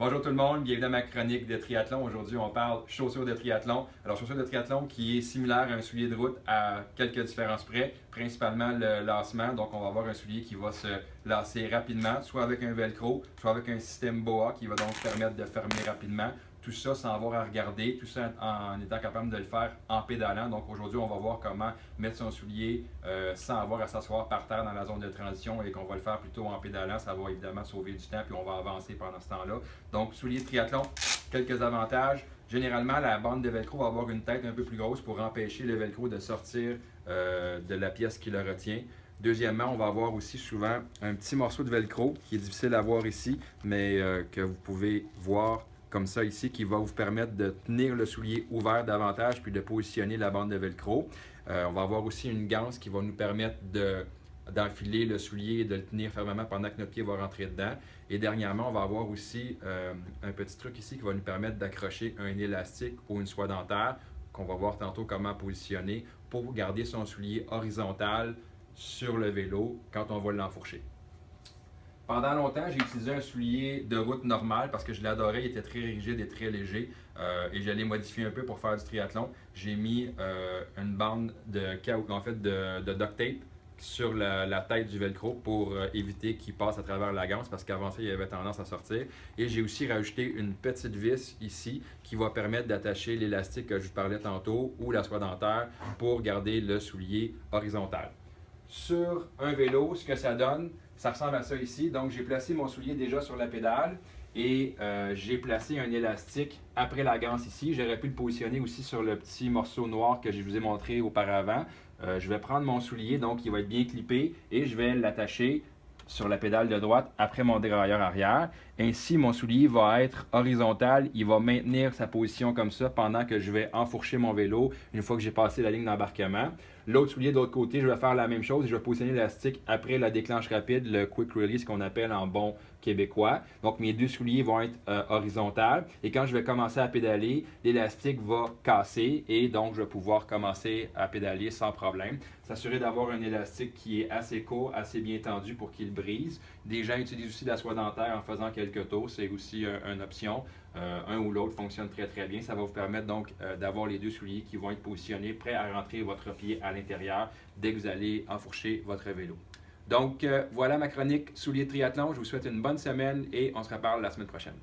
Bonjour tout le monde, bienvenue à ma chronique de triathlon. Aujourd'hui, on parle chaussures de triathlon. Alors, chaussures de triathlon qui est similaire à un soulier de route à quelques différences près, principalement le lancement. Donc, on va avoir un soulier qui va se lasser rapidement, soit avec un velcro, soit avec un système BOA qui va donc permettre de fermer rapidement. Tout ça sans avoir à regarder, tout ça en étant capable de le faire en pédalant. Donc aujourd'hui, on va voir comment mettre son soulier sans avoir à s'asseoir par terre dans la zone de transition et qu'on va le faire plutôt en pédalant. Ça va évidemment sauver du temps puis on va avancer pendant ce temps-là. Donc soulier de triathlon, quelques avantages. Généralement, la bande de velcro va avoir une tête un peu plus grosse pour empêcher le velcro de sortir de la pièce qui le retient. Deuxièmement, on va avoir aussi souvent un petit morceau de velcro qui est difficile à voir ici, mais que vous pouvez voir comme ça ici, qui va vous permettre de tenir le soulier ouvert davantage puis de positionner la bande de velcro. On va avoir aussi une ganse qui va nous permettre d'enfiler le soulier et de le tenir fermement pendant que notre pied va rentrer dedans. Et dernièrement, on va avoir aussi un petit truc ici qui va nous permettre d'accrocher un élastique ou une soie dentaire qu'on va voir tantôt comment positionner pour garder son soulier horizontal sur le vélo quand on va l'enfourcher. Pendant longtemps, j'ai utilisé un soulier de route normal parce que je l'adorais, il était très rigide et très léger et je l'ai modifié un peu pour faire du triathlon. J'ai mis une bande de duct tape sur la tête du velcro pour éviter qu'il passe à travers la ganse parce qu'avant ça, il avait tendance à sortir. Et j'ai aussi rajouté une petite vis ici qui va permettre d'attacher l'élastique que je vous parlais tantôt ou la soie dentaire pour garder le soulier horizontal. Sur un vélo, ce que ça donne, ça ressemble à ça ici. Donc, j'ai placé mon soulier déjà sur la pédale et j'ai placé un élastique après la ganse ici. J'aurais pu le positionner aussi sur le petit morceau noir que je vous ai montré auparavant. Je vais prendre mon soulier, donc il va être bien clippé et je vais l'attacher sur la pédale de droite après mon dérailleur arrière. Ainsi, mon soulier va être horizontal. Il va maintenir sa position comme ça pendant que je vais enfourcher mon vélo une fois que j'ai passé la ligne d'embarquement. L'autre soulier de l'autre côté, je vais faire la même chose. Je vais positionner l'élastique après la déclenche rapide, le quick release qu'on appelle en bon québécois. Donc, mes deux souliers vont être horizontaux. Et quand je vais commencer à pédaler, l'élastique va casser et donc je vais pouvoir commencer à pédaler sans problème. S'assurer d'avoir un élastique qui est assez court, assez bien tendu pour qu'il brise. Des gens utilisent aussi la soie dentaire en faisant quelques tours. C'est aussi une option. Un ou l'autre fonctionne très très bien. Ça va vous permettre donc d'avoir les deux souliers qui vont être positionnés, prêts à rentrer votre pied à l'intérieur dès que vous allez enfourcher votre vélo. Donc voilà ma chronique souliers de triathlon. Je vous souhaite une bonne semaine et on se reparle la semaine prochaine.